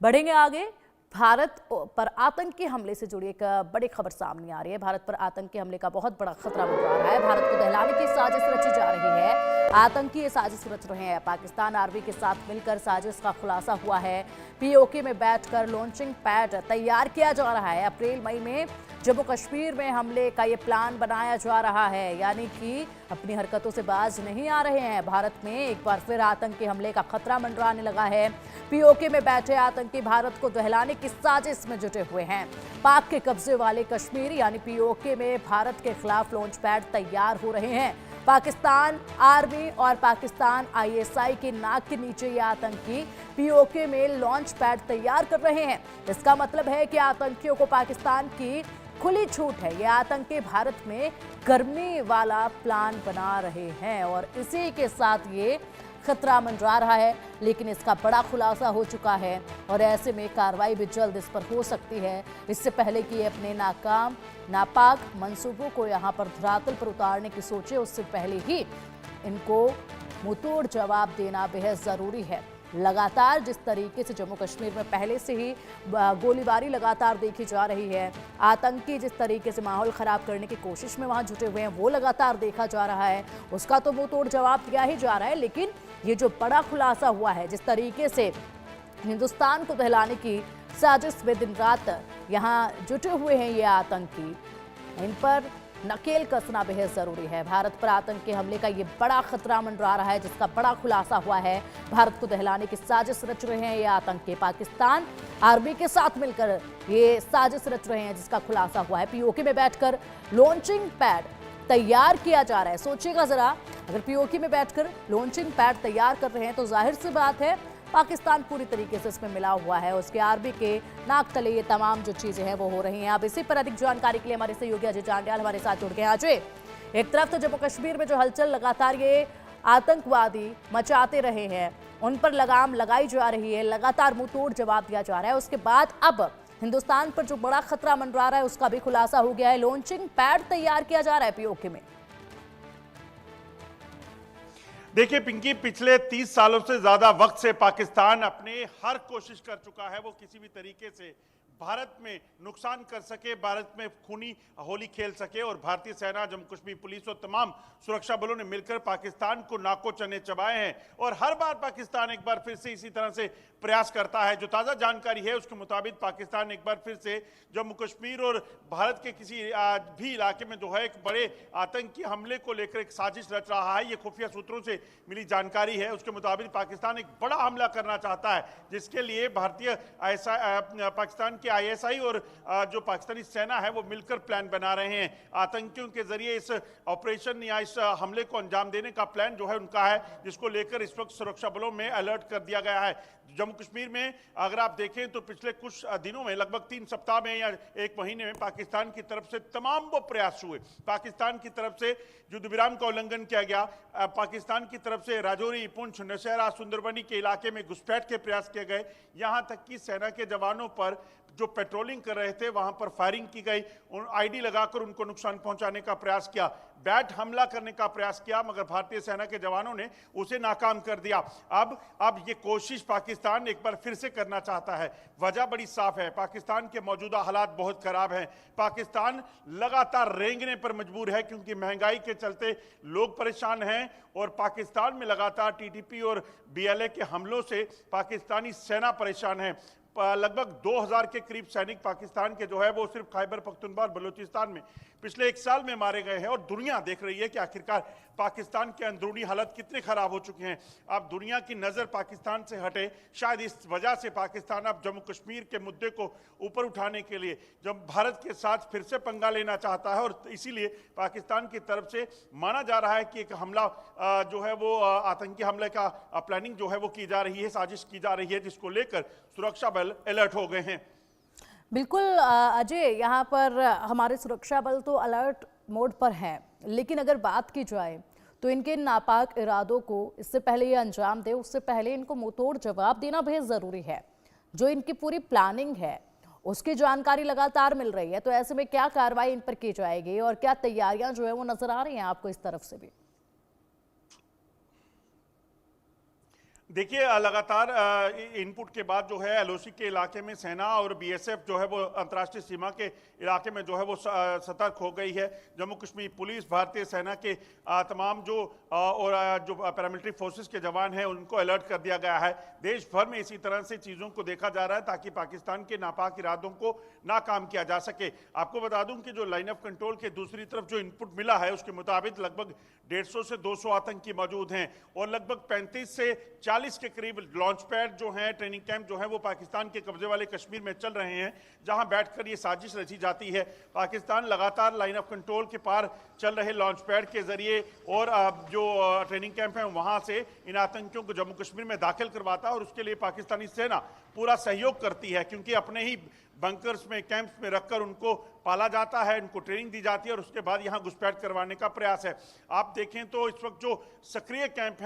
बढ़ेंगे आगे। भारत पर आतंकी हमले से जुड़ी एक बड़ी खबर सामने आ रही है। भारत पर आतंकी हमले का बहुत बड़ा खतरा मंडरा रहा है। भारत को दहलाने की साजिश रची जा रही है। आतंकी ये साजिश रच रहे हैं। पाकिस्तान आर्मी के साथ मिलकर साजिश का खुलासा हुआ है। पीओके में बैठकर लॉन्चिंग पैड तैयार किया जा रहा है। अप्रैल मई में जम्मू कश्मीर में हमले का ये प्लान बनाया जा रहा है, यानी कि अपनी हरकतों से बाज नहीं आ रहे हैं। भारत में एक बार फिर आतंकी हमले का खतरा मंडराने लगा है। पीओके में बैठे आतंकी भारत को दहलाने की साजिश में जुटे हुए हैं। पाक के कब्जे वाले कश्मीर यानी पीओके में भारत के खिलाफ लॉन्च पैड तैयार हो रहे हैं। पाकिस्तान आर्मी और पाकिस्तान आईएसआई के नाक के नीचे ये आतंकी पीओके में लॉन्च पैड तैयार कर रहे हैं। इसका मतलब है कि आतंकियों को पाकिस्तान की खुली छूट है। ये आतंकी भारत में गर्मी वाला प्लान बना रहे हैं और इसी के साथ ये खतरा मंडरा रहा है। लेकिन इसका बड़ा खुलासा हो चुका है और ऐसे में कार्रवाई भी जल्द इस पर हो सकती है। इससे पहले कि ये अपने नापाक मंसूबों को यहाँ पर धरातल पर उतारने की सोचे, उससे पहले ही इनको मुंहतोड़ जवाब देना बेहद ज़रूरी है। लगातार जिस तरीके से जम्मू कश्मीर में पहले से ही गोलीबारी लगातार देखी जा रही है, आतंकी जिस तरीके से माहौल ख़राब करने की कोशिश में वहाँ जुटे हुए हैं, वो लगातार देखा जा रहा है। उसका तो मुंह तोड़ जवाब दिया ही जा रहा है। लेकिन ये जो बड़ा खुलासा हुआ है, जिस तरीके से हिंदुस्तान को दहलाने की साजिश में दिन रात यहाँ जुटे हुए हैं ये आतंकी, इन पर नकेल कसना बेहद जरूरी है। भारत पर आतंकी हमले का ये बड़ा खतरा मंडरा रहा है, जिसका बड़ा खुलासा हुआ है। भारत को दहलाने की साजिश रच रहे हैं ये आतंकी। पाकिस्तान आर्मी के साथ मिलकर ये साजिश रच रहे हैं, जिसका खुलासा हुआ है। पीओके में बैठकर लॉन्चिंग पैड तैयार किया जा रहा है। सोचिएगा जरा, अगर पीओके में बैठकर लॉन्चिंग पैड तैयार कर रहे हैं तो जाहिर सी बात है पाकिस्तान पूरी तरीके से इसमें मिला हुआ है। उसके आर्मी के नाक तले ये तमाम जो चीजें हैं वो हो रही हैं। अब इसी पर अधिक जानकारी के लिए हमारे सहयोगी अजय जांडियाल हमारे साथ जुड़ गए हैं। अजय, एक तरफ तो जम्मू कश्मीर में जो हलचल लगातार ये आतंकवादी मचाते रहे हैं, उन पर लगाम लगाई जा रही है, लगातार मुंहतोड़ जवाब दिया जा रहा है। उसके बाद अब हिंदुस्तान पर जो बड़ा खतरा मंडरा रहा है उसका भी खुलासा हो गया है। लॉन्चिंग पैड तैयार किया जा रहा है पीओके में। देखिए पिंकी, पिछले 30 सालों से ज्यादा वक्त से पाकिस्तान अपने हर कोशिश कर चुका है वो किसी भी तरीके से भारत में नुकसान कर सके, भारत में खूनी होली खेल सके। और भारतीय सेना, जम्मू कश्मीर पुलिस और तमाम सुरक्षा बलों ने मिलकर पाकिस्तान को नाको चने चबाए हैं। और हर बार पाकिस्तान एक बार फिर से इसी तरह से प्रयास करता है। जो ताज़ा जानकारी है उसके मुताबिक पाकिस्तान एक बार फिर से जम्मू कश्मीर और भारत के किसी भी इलाके में जो है एक बड़े आतंकी हमले को लेकर एक साजिश रच रहा है। ये खुफिया सूत्रों से मिली जानकारी है। उसके मुताबिक पाकिस्तान एक बड़ा हमला करना चाहता है, जिसके लिए पाकिस्तान के आईएसआई और जो पाकिस्तानी सेना है वो मिलकर प्लान बना रहे हैं। आतंकियों के जरिए इस ऑपरेशन या इस हमले को अंजाम देने का प्लान जो है उनका है, जिसको लेकर इस वक्त सुरक्षा बलों में अलर्ट कर दिया गया है। जम्मू कश्मीर में अगर आप देखें तो पिछले कुछ दिनों में, लगभग 3 सप्ताह में या 1 महीने में पाकिस्तान की तरफ से तमाम वो प्रयास हुए। पाकिस्तान की तरफ से युद्ध विराम का उल्लंघन किया गया, पाकिस्तान की तरफ से राजौरी, पुंछ, नौशहरा, सुंदरबनी के इलाके में घुसपैठ के प्रयास किए गए। यहां तक कि सेना के जवानों पर जो पेट्रोलिंग कर रहे थे वहां पर फायरिंग की गई, आईडी लगाकर उनको नुकसान पहुंचाने का प्रयास किया, बैट हमला करने का प्रयास किया, मगर भारतीय सेना के जवानों ने उसे नाकाम कर दिया। अब ये कोशिश पाकिस्तान एक बार फिर से करना चाहता है। वजह बड़ी साफ है, पाकिस्तान के मौजूदा हालात बहुत खराब हैं। पाकिस्तान लगातार रेंगने पर मजबूर है क्योंकि महंगाई के चलते लोग परेशान हैं और पाकिस्तान में लगातार टीटीपी और बीएलए के हमलों से पाकिस्तानी सेना परेशान है। लगभग 2000 के करीब सैनिक पाकिस्तान के जो है वो सिर्फ खैबर पख्तूनख्वा और बलूचिस्तान में पिछले 1 साल में मारे गए हैं। और दुनिया देख रही है कि आखिरकार पाकिस्तान के अंदरूनी हालत कितने खराब हो चुके हैं। अब दुनिया की नज़र पाकिस्तान से हटे, शायद इस वजह से पाकिस्तान अब जम्मू कश्मीर के मुद्दे को ऊपर उठाने के लिए जब भारत के साथ फिर से पंगा लेना चाहता है। और इसीलिए पाकिस्तान की तरफ से माना जा रहा है कि एक हमला जो है वो आतंकी हमले का प्लानिंग जो है वो की जा रही है, साजिश की जा रही है, जिसको लेकर सुरक्षा बल अलर्ट हो गए हैं। बिल्कुल अजय, यहाँ पर हमारे सुरक्षा बल तो अलर्ट मोड पर हैं, लेकिन अगर बात की जाए तो इनके नापाक इरादों को इससे पहले ये अंजाम दे, उससे पहले इनको मुंहतोड़ जवाब देना बेहद ज़रूरी है। जो इनकी पूरी प्लानिंग है उसकी जानकारी लगातार मिल रही है, तो ऐसे में क्या कार्रवाई इन पर की जाएगी और क्या तैयारियां जो है वो नजर आ रही हैं आपको इस तरफ से भी? देखिए लगातार इनपुट के बाद जो है एलओसी के इलाके में सेना और बीएसएफ जो है वो अंतर्राष्ट्रीय सीमा के इलाके में जो है वो सतर्क हो गई है। जम्मू कश्मीर पुलिस, भारतीय सेना के तमाम जो जो पैरामिलिट्री फोर्सेस के जवान हैं उनको अलर्ट कर दिया गया है। देश भर में इसी तरह से चीज़ों को देखा जा रहा है ताकि पाकिस्तान के नापाक इरादों को नाकाम किया जा सके। आपको बता दूं कि जो लाइन ऑफ कंट्रोल के दूसरी तरफ जो इनपुट मिला है उसके मुताबिक लगभग 150 से 200 आतंकी मौजूद हैं और लगभग 35 से 40 के करीब लॉन्च पैड जो हैं, ट्रेनिंग कैंप जो है वो पाकिस्तान के कब्जे वाले कश्मीर में चल रहे हैं, जहां बैठकर ये साजिश रची जाती है। पाकिस्तान लगातार लाइन ऑफ कंट्रोल के पार चल रहे लॉन्च पैड के जरिए और जो ट्रेनिंग कैंप है वहां से इन आतंकियों को जम्मू कश्मीर में दाखिल करवाता है और उसके लिए पाकिस्तानी सेना पूरा सहयोग करती है, क्योंकि अपने ही बंकर्स में, कैंप्स में रखकर उनको पाला जाता है, उनको ट्रेनिंग दी जाती है और उसके बाद यहां घुसपैठ करवाने का प्रयास है। आप देखें तो इस वक्त जो सक्रिय कैंप है